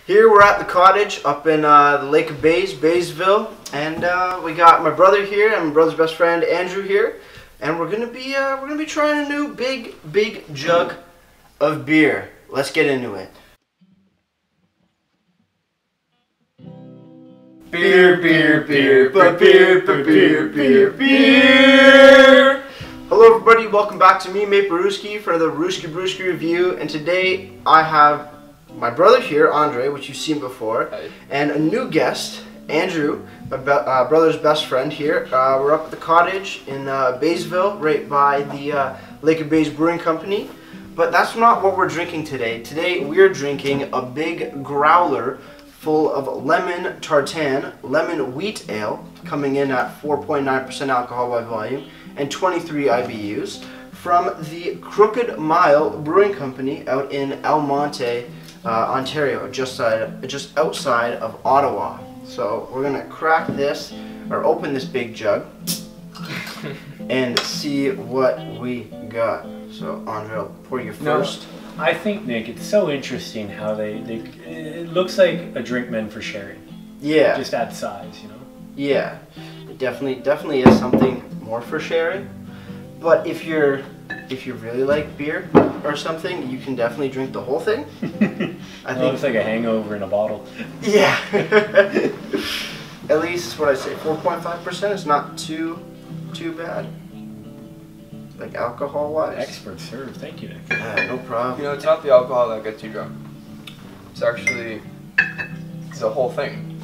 Here we're at the cottage up in the Lake of Bays, Baysville, and we got my brother here and my brother's best friend Andrew here, and we're gonna be trying a new big jug of beer. Let's get into it. Beer, beer, beer, but beer, but beer, beer, beer. Hello everybody, welcome back to me, Mate Brewski, for another Rooski Brewski review, and today I have my brother here, Andre, which you've seen before, Hi. And a new guest, Andrew, my brother's best friend here. We're up at the cottage in Baysville, right by the Lake of Bays Brewing Company. But that's not what we're drinking today. Today we're drinking a big growler full of lemon tartan, lemon wheat ale, coming in at 4.9% alcohol by volume and 23 IBUs, from the Crooked Mile Brewing Company out in Almonte, Ontario, just outside of Ottawa. So we're gonna crack this, or open this big jug, and see what we got. So Andre, I'll pour you first. No, I think, Nick, it's so interesting how it looks like a drink meant for sharing. Yeah. Just add size, you know? Yeah. It definitely is something more for sharing. But if you really like beer or something, you can definitely drink the whole thing. I think It's like a hangover in a bottle. Yeah. At least what I say, 4.5% is not too bad. Like alcohol wise. Expert serve, thank you, Nick. No problem. You know, it's not the alcohol that gets you drunk. It's actually the whole thing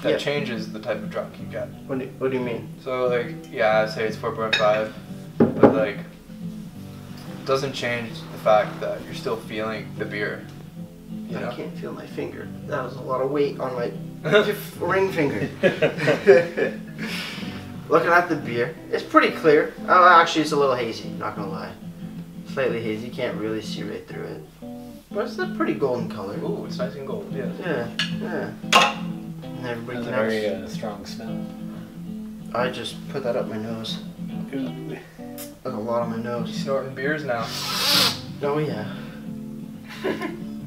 that changes the type of drunk you get. What do you mean? So like, yeah, I say it's 4.5, but like, it doesn't change the fact that you're still feeling the beer. You know? I can't feel my finger. That was a lot of weight on my ring finger. Looking at the beer, it's pretty clear. Oh, actually, it's a little hazy, not gonna lie. Slightly hazy, you can't really see right through it. But it's a pretty golden color. Ooh, it's nice and gold, yeah. Yeah. And everybody That's can a very strong smell. I just put that up my nose. Ooh. That's a lot on my You nose. snorting beers now. Oh yeah.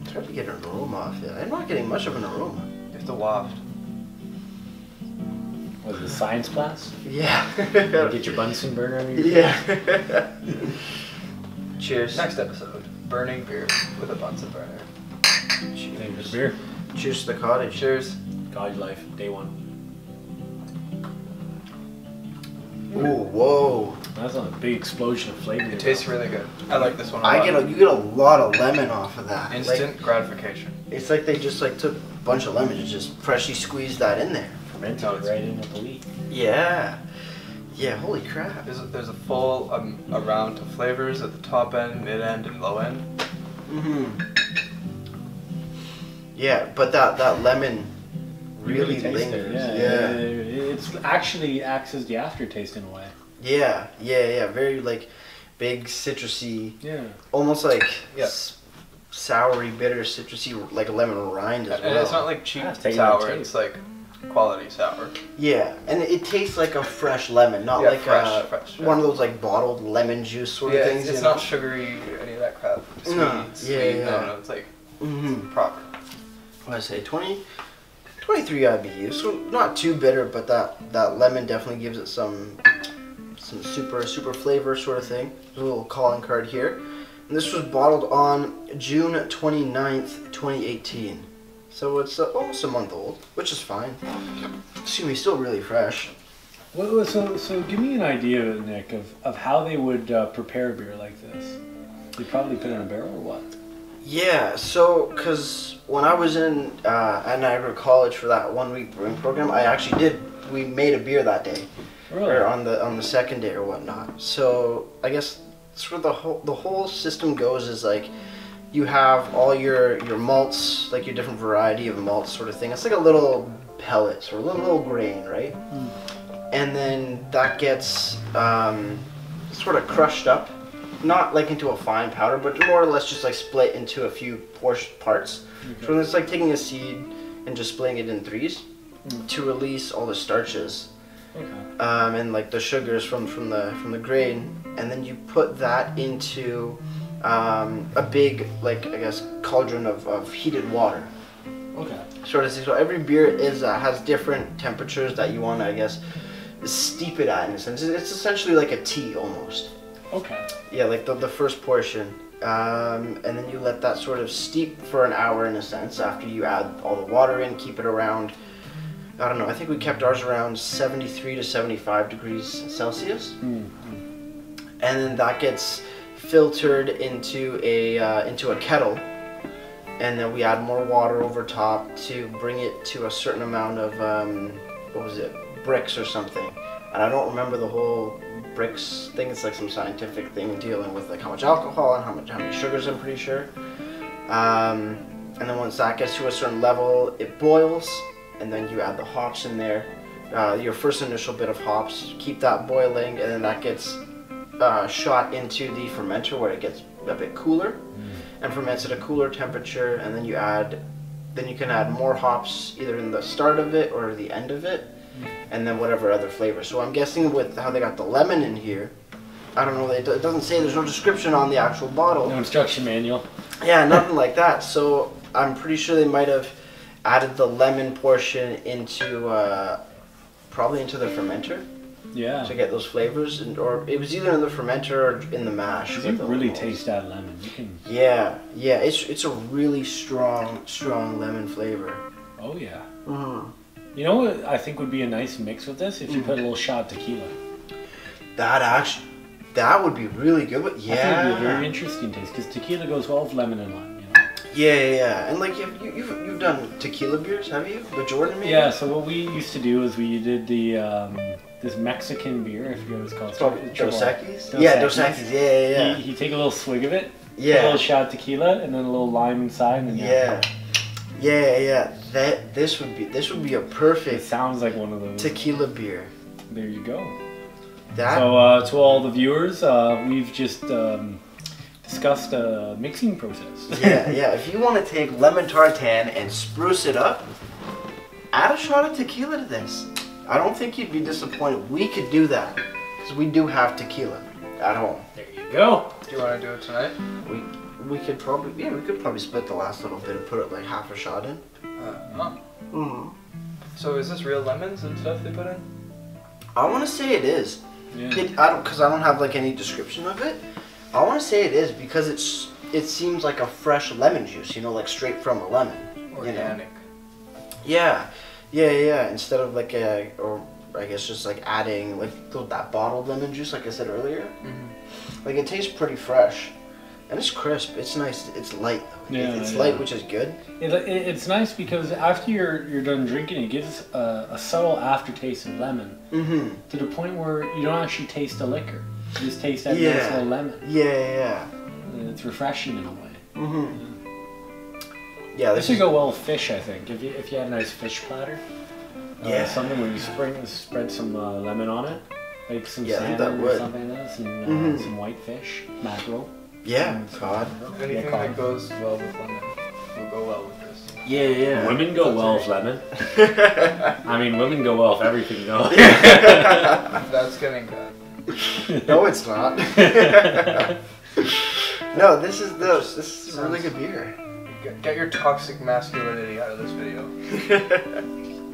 It's hard to get an aroma off it. I'm not getting much of an aroma. You have to waft. Was it a science class? Yeah. Get your Bunsen burner on your Yeah. Cheers. Next episode, burning beer with a Bunsen burner. Cheers. Beer. Cheers to the cottage. Cheers. Cottage life, day one. Ooh, whoa. That's a big explosion of flavor. It tastes really good. I like this one a lot. You get a lot of lemon off of that. Instant gratification. It's like they just took a bunch of lemons and just freshly squeezed that in there. Fermented right in with the wheat. Yeah. Yeah, holy crap. There's a full amount of flavors at the top end, mid end, and low end. Yeah, but that lemon really tastes lingers. it, yeah. It's actually acts as the aftertaste in a way. Yeah. Very big citrusy. Yeah. Almost like Yeah. soury, bitter, citrusy, like a lemon rind as well. And it's not like cheap I've taken sour, that it's like quality sour. Yeah, and it tastes like a fresh lemon, not Yeah, like fresh, one of those bottled lemon juice sort of things. It's not sugary, any of that crap. Sweet, No, sweet. yeah. No, it's like proper. What did I say, 23 IBU, so not too bitter, but that lemon definitely gives it some super flavor sort of thing. There's a little calling card here. And this was bottled on June 29th, 2018. So it's almost a month old, which is fine. Excuse me, still really fresh. Well, so give me an idea, Nick, of how they would prepare a beer like this. They probably put it in a barrel or what? Yeah, so because when I was in at Niagara College for that 1 week brewing program, we made a beer that day, Really? or on the second day or whatnot. So I guess sort of the whole system goes is like you have all your malts, like your different variety of malts sort of thing. It's like a little pellets or a little grain, right? And then that gets sort of crushed up. Not like into a fine powder, but more or less just like split into a few parts. Okay. So it's like taking a seed and just splitting it in threes to release all the starches. Okay. And like the sugars from the grain, and then you put that into a big, like, I guess, cauldron of heated water. Okay. Sort of. So every beer is has different temperatures that you want to, I guess, steep it at in a sense. It's essentially like a tea almost. Okay. Yeah, like the first portion. And then you let that sort of steep for an hour in a sense after you add all the water in, keep it around, I don't know, I think we kept ours around 73 to 75 degrees Celsius. Mm-hmm. And then that gets filtered into a kettle, and then we add more water over top to bring it to a certain amount of, what was it, bricks or something. And I don't remember the whole bricks thing. It's like some scientific thing dealing with like how much alcohol and how many sugars, I'm pretty sure. And then once that gets to a certain level, it boils, and then you add the hops in there. Your first initial bit of hops, keep that boiling, and then that gets shot into the fermenter where it gets a bit cooler and ferments at a cooler temperature. And then you can add more hops either in the start of it or the end of it, and then whatever other flavor. So I'm guessing with how they got the lemon in here, I don't know, it doesn't say, there's no description on the actual bottle. No instruction manual. Yeah, nothing like that. So I'm pretty sure they might have added the lemon portion into, probably into the fermenter. Yeah. To get those flavors, or it was either in the fermenter or in the mash. You really taste that lemon. You can. Yeah, it's a really strong lemon flavor. Oh yeah. Mm-hmm. You know what I think would be a nice mix with this? If you put a little shot of tequila. That would be really good. But yeah, I think it would be a very interesting taste because tequila goes well with lemon and lime. You know. Yeah, and like you've done tequila beers, have you? The Jordan maybe? Yeah. So what we used to do is we did the this Mexican beer. I forget what it's called. Dos Equis? Yeah, Dos Equis. Yeah. You take a little swig of it. Yeah. Put a little shot of tequila and then a little lime inside. And then Yeah. This would be a It perfect sounds like one of those. tequila beer. There you go. That. So to all the viewers, we've just discussed a mixing process. yeah. If you want to take lemon tartan and spruce it up, add a shot of tequila to this. I don't think you'd be disappointed. We could do that because we do have tequila at home. There you go. Do you want to do it tonight? We could probably split the last little bit and put it like half a shot in. Oh. So is this real lemons and stuff they put in? I want to say it is. Yeah. Because I don't have like any description of it. I want to say it is because it seems like a fresh lemon juice, you know, like straight from a lemon. Organic. You know? Yeah. Instead of like or I guess just like adding like that bottled lemon juice, like I said earlier. Mm-hmm. Like it tastes pretty fresh, and it's crisp. It's nice. It's light. It's light, which is good. It's nice because after you're done drinking, it gives a subtle aftertaste of lemon to the point where you don't actually taste the liquor. You just taste that nice little lemon. Yeah. And it's refreshing in a way. Yeah, this would go well with fish, I think. If you had a nice fish platter, something where you spread some lemon on it, like some salmon or something like that, some white fish, mackerel. Yeah, cod. Anything that goes well with lemon will go well with this. Yeah. Women go well with lemon. I mean, women go well with everything, though. That's getting cut. No, it's not. No, this is a really good beer. Get your toxic masculinity out of this video.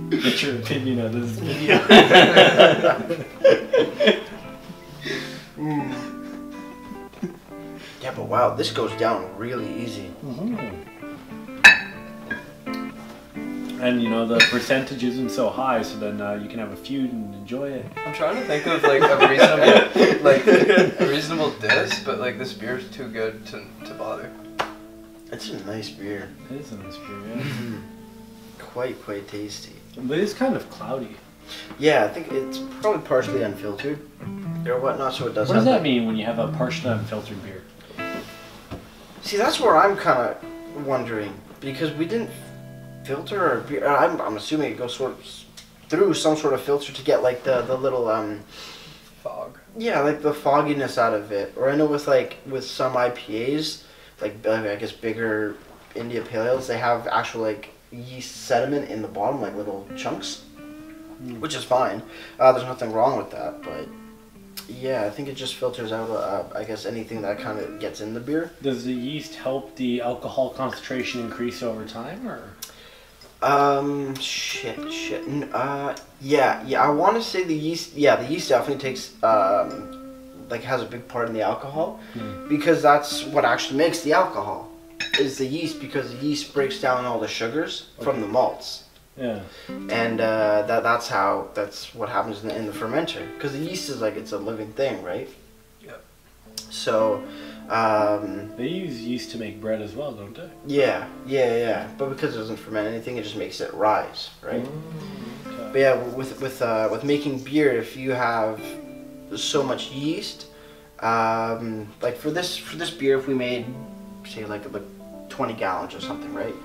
Get your opinion on this video. Yeah, but wow, this goes down really easy. And you know, the percentage isn't so high, so then you can have a feud and enjoy it. I'm trying to think of like a reasonable diss, but like this beer is too good to bother. It's a nice beer. It is a nice beer, yeah. Quite tasty. But it's kind of cloudy. Yeah, I think it's probably partially unfiltered or whatnot, so it does. What does that mean when you have a partially unfiltered beer? See, that's where I'm kind of wondering, because we didn't filter our beer. I'm assuming it goes sort of through some sort of filter to get like the little fog. Yeah, like the fogginess out of it. Or I know with some IPAs, like I guess bigger India Pale Ales, they have actual like yeast sediment in the bottom, like little chunks, which is fine. There's nothing wrong with that, but Yeah, I think it just filters out, I guess, anything that kind of gets in the beer. Does the yeast help the alcohol concentration increase over time, or? Shit. Yeah. I want to say the yeast. Yeah, the yeast definitely takes, like, has a big part in the alcohol, because that's what actually makes the alcohol, is the yeast, because the yeast breaks down all the sugars from the malts. Yeah. And that's what happens in the fermenter, because the yeast is like, it's a living thing, right? Yep. So, they use yeast to make bread as well, don't they? yeah. But because it doesn't ferment anything, it just makes it rise, right? Okay. But yeah, with making beer, if you have so much yeast, like for this beer, if we made, say, like 20 gallons or something, right?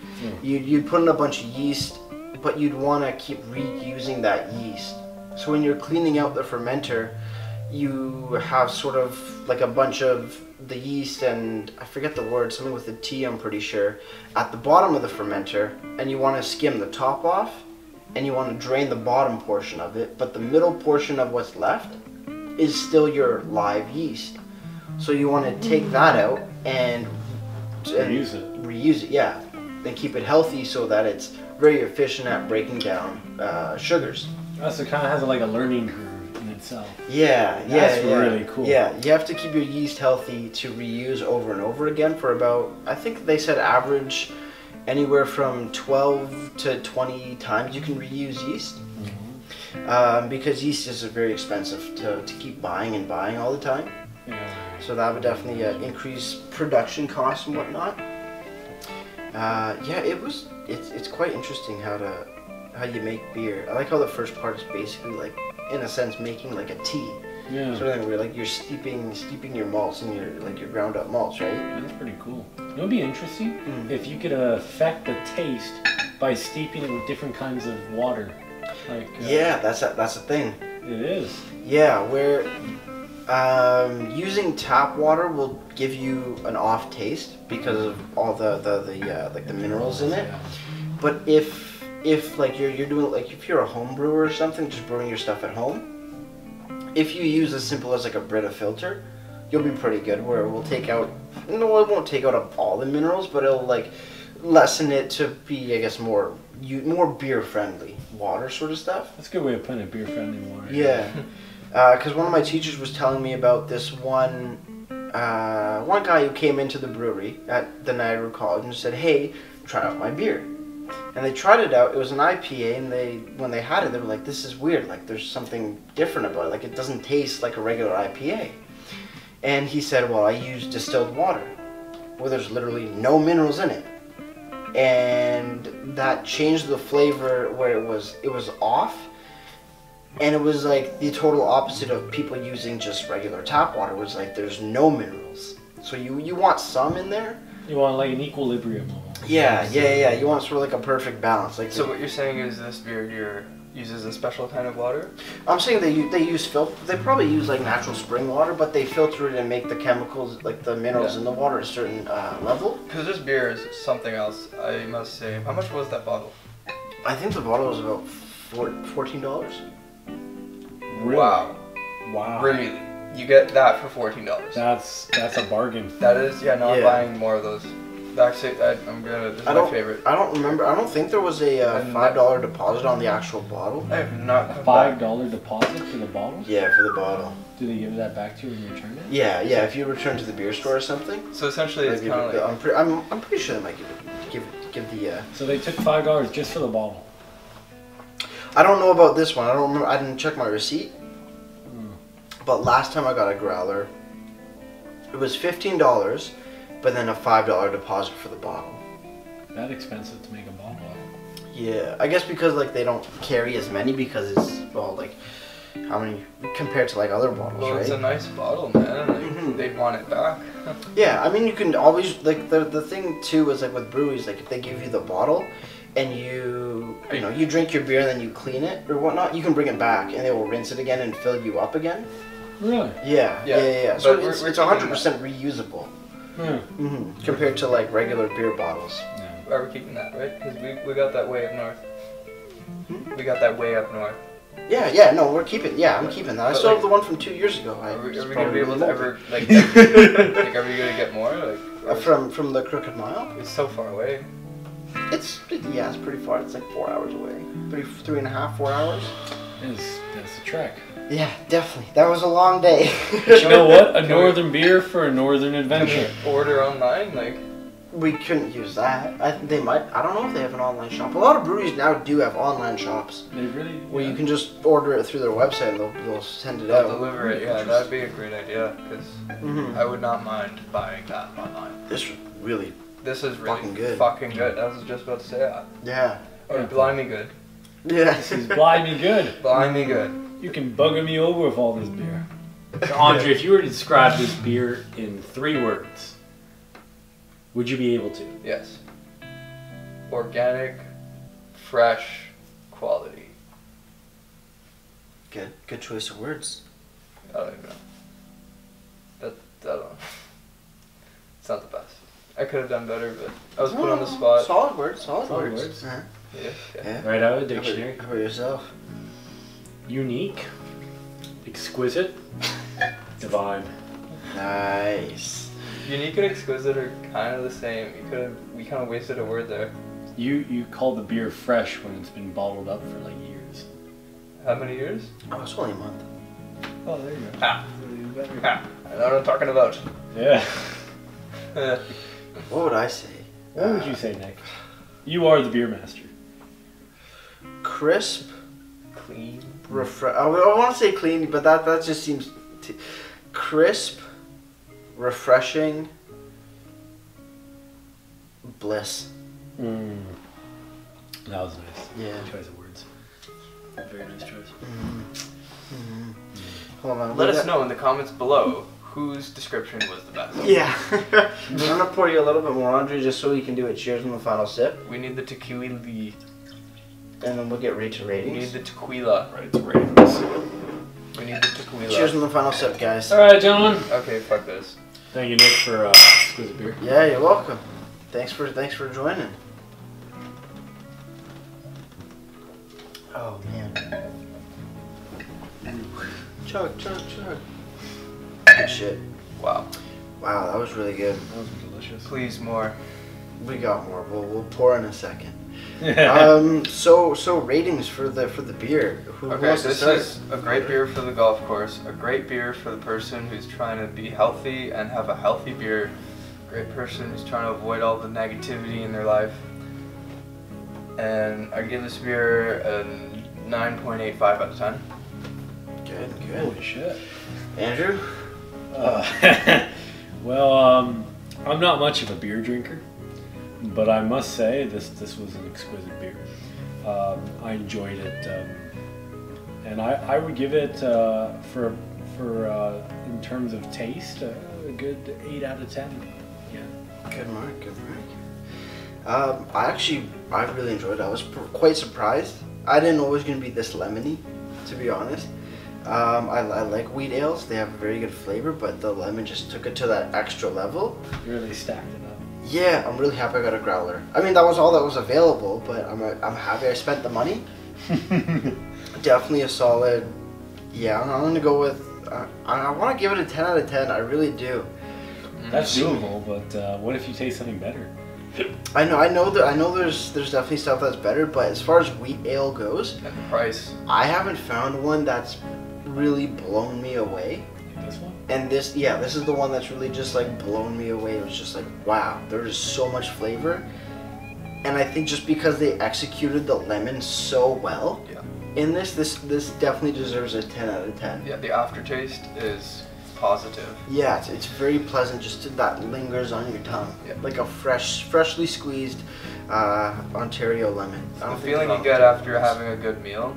You'd put in a bunch of yeast, but you'd want to keep reusing that yeast. So when you're cleaning out the fermenter, you have sort of like a bunch of the yeast, and I forget the word, something with a T, I'm pretty sure, at the bottom of the fermenter, and you want to skim the top off, and you want to drain the bottom portion of it, but the middle portion of what's left is still your live yeast. So you want to take that out and reuse it, yeah, and keep it healthy so that it's very efficient at breaking down sugars. Oh, so it kind of has like a learning curve in itself. That's really cool. Yeah, you have to keep your yeast healthy to reuse over and over again for about, I think they said average anywhere from 12 to 20 times you can reuse yeast. Because yeast is very expensive to keep buying all the time. Yeah. So that would definitely increase production costs and whatnot. It's quite interesting how you make beer. I like how the first part is basically like, in a sense, making like a tea. Yeah. Sort of thing where like you're steeping your malts and your ground up malts, right? That's pretty cool. It would be interesting if you could affect the taste by steeping it with different kinds of water. Like that's a thing. It is. Yeah, where using tap water will give you an off taste because of all the like the minerals in it. Yeah. But if like you're doing, like, if you're a home brewer or something, just brewing your stuff at home, if you use as simple as like a Brita filter, you'll be pretty good, where it will take out, no, it won't take out all the minerals, but it'll like lessen it to be, I guess, more beer friendly water sort of stuff. That's a good way of putting it, beer friendly water. Yeah. Because one of my teachers was telling me about this one guy who came into the brewery at the Niagara College and said, "Hey, try out my beer." And they tried it out. It was an IPA, and when they had it, they were like, "This is weird. Like, there's something different about it. Like, it doesn't taste like a regular IPA." And he said, "Well, I use distilled water, where there's literally no minerals in it." And that changed the flavor, where it was off. And it was like the total opposite of people using just regular tap water. It was like there's no minerals. So you want some in there. You want like an equilibrium almost. Yeah. You want sort of like a perfect balance. Like, so what you're saying is this beer here uses a special kind of water? I'm saying they use filter. They probably use like natural spring water, but they filter it and make the chemicals, like the minerals in the water, a certain level. Because this beer is something else, I must say. How much was that bottle? I think the bottle was about $14. Really? Wow. Really? You get that for $14. That's a bargain. That is, I'm buying more of those. Actually, this is my favorite. I don't remember. I don't think there was a $5 deposit on the actual bottle. I have not. $5 deposit for the bottle? Yeah, for the bottle. Do they give that back to you when you return it? Yeah. If you return to the beer store or something. So essentially, it's kind of like. I'm pretty sure they might give the. So they took $5 just for the bottle. I don't know about this one. I don't remember. I didn't check my receipt. But last time I got a growler, it was $15, but then a $5 deposit for the bottle. That expensive to make a bottle. Yeah, I guess because like they don't carry as many, because it's, well, like, how many compared to like other bottles, well, right? It's a nice bottle, man. Like, they'd want it back. Yeah, I mean, you can always, like, the thing too is like with breweries, like if they give you the bottle and you drink your beer and then you clean it or whatnot, you can bring it back and they will rinse it again and fill you up again. Really? Yeah. So it's 100% reusable. Yeah. Compared to like regular beer bottles. Yeah. Why are we keeping that, right? Because we got that way up north. We got that way up north. Yeah, no, we're keeping. Yeah, I'm keeping that. I still have the one from 2 years ago. Are we gonna be able to ever like? Are we gonna get more like? From the Crooked Mile? It's so far away. It's pretty far. It's like 4 hours away. 3.5, 4 hours. That's a trek. Yeah, definitely. That was a long day. But you know what? A northern beer for a northern adventure. Order online, like. We couldn't use that. They might. I don't know if they have an online shop. A lot of breweries now do have online shops. They really? Where you can just order it through their website and they'll send it out. They'll deliver it. Yeah, that'd be a great idea because I would not mind buying that online. This is really fucking good. Fucking good. I was just about to say that. Yeah. Or blimey good. Yeah. This is blimey good. Blimey good. You can bugger me over with all this beer. Andre, if you were to describe this beer in 3 words, would you be able to? Yes. Organic, fresh, quality. Good choice of words. I don't even know. I don't know. It's not the best. I could have done better, but I was put on the spot. Solid words. Solid words. Uh-huh. Yeah. Right out of the dictionary. How about yourself? Unique, exquisite, divine. Nice. Unique and exquisite are kind of the same. We kind of wasted a word there. You call the beer fresh when it's been bottled up for like years. How many years? Oh, it's only a month. Oh, there you go. I know what I'm talking about. Yeah. What would I say? What would you say, Nick? You are the beer master. Crisp, clean. I want to say clean, but that just seems crisp, refreshing, bliss. That was nice. Yeah. Choice of words. Very nice choice. Hold on. Let us know in the comments below whose description was the best. Yeah. I'm gonna pour you a little bit more, Andre, just so we can do a cheers on the final sip. We need the tequila. And then we'll get right to ratings. We need the tequila. Right, it's ratings. We need the tequila. Cheers on the final sip, guys. Alright, gentlemen. Okay, fuck this. Thank you, Nick, for exquisite beer. Yeah, you're welcome. Thanks for joining. Oh man. Chug. Good shit. Wow. Wow, that was really good. That was delicious. Please more. We got more. We'll pour in a second. So ratings for the beer. Who Okay, wants to this start? is a great beer for the golf course, a great beer for the person who's trying to be healthy and have a healthy beer, a great person who's trying to avoid all the negativity in their life. And I give this beer a 9.85 out of 10. Good. Holy shit. Andrew? Well, I'm not much of a beer drinker, but I must say this was an exquisite beer. I enjoyed it, and I would give it for in terms of taste a good 8 out of 10. Yeah. Good mark. I really enjoyed it. I was quite surprised. I didn't know it was going to be this lemony, to be honest. I like wheat ales. They have a very good flavor, but the lemon just took it to that extra level. Really stacked it up. Yeah, I'm really happy I got a growler. I mean, that was all that was available, but I'm happy I spent the money. Definitely a solid. Yeah, I'm gonna go with. I want to give it a 10 out of 10. I really do. That's doable, but what if you taste something better? I know there's definitely stuff that's better, but as far as wheat ale goes, And the price. I haven't found one that's really blown me away. Like this one? And this is the one that's really just like blown me away. It was just like, wow, there is so much flavor. And I think just because they executed the lemon so well in this definitely deserves a 10 out of 10. Yeah, the aftertaste is positive. Yeah, it's very pleasant, just that lingers on your tongue. Yeah. Like a freshly squeezed Ontario lemon. The feeling you get after having a good meal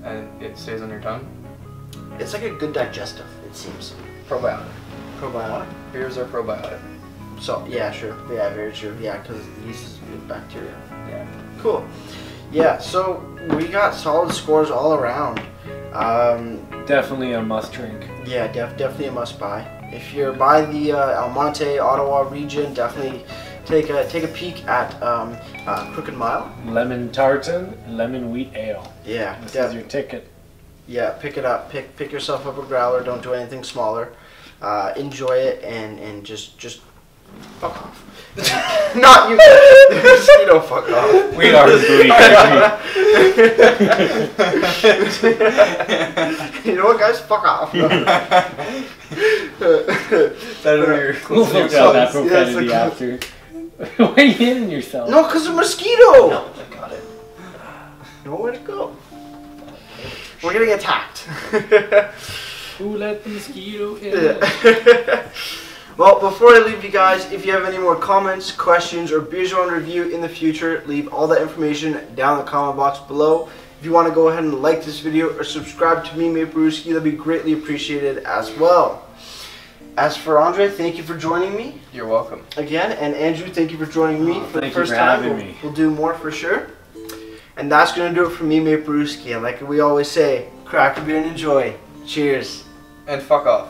and it stays on your tongue. It's like a good digestive, it seems. Probiotic. Probiotic? Beers are probiotic. So, yeah, sure. Yeah, very true. Yeah, because yeast is good bacteria. Yeah. Cool. Yeah, so we got solid scores all around. Definitely a must drink. Yeah, definitely a must buy. If you're by the Almonte, Ottawa region, definitely take a peek at Crooked Mile. Lemon tartan, lemon wheat ale. Yeah, This is your ticket. Yeah, pick it up. Pick yourself up a growler. Don't do anything smaller. Enjoy it and just fuck off. Not you. Mosquito, fuck off. We are booty You know what, guys? Fuck off. We'll figure out that profanity after. Why are you hitting yourself? No, because of mosquito. No, I got it. Nowhere to go. We're getting attacked. Who let the mosquito in? Well, before I leave you guys, if you have any more comments, questions, or beers you want to review in the future, leave all that information down in the comment box below. If you want to go ahead and like this video or subscribe to me, Mate Brewski, that'd be greatly appreciated as well. As for Andre, thank you for joining me. You're welcome. Again, and Andrew, thank you for joining me for the first time. We'll do more for sure. And that's going to do it for me, Mate Brewski. And like we always say, crack a beer and enjoy. Cheers. And fuck off.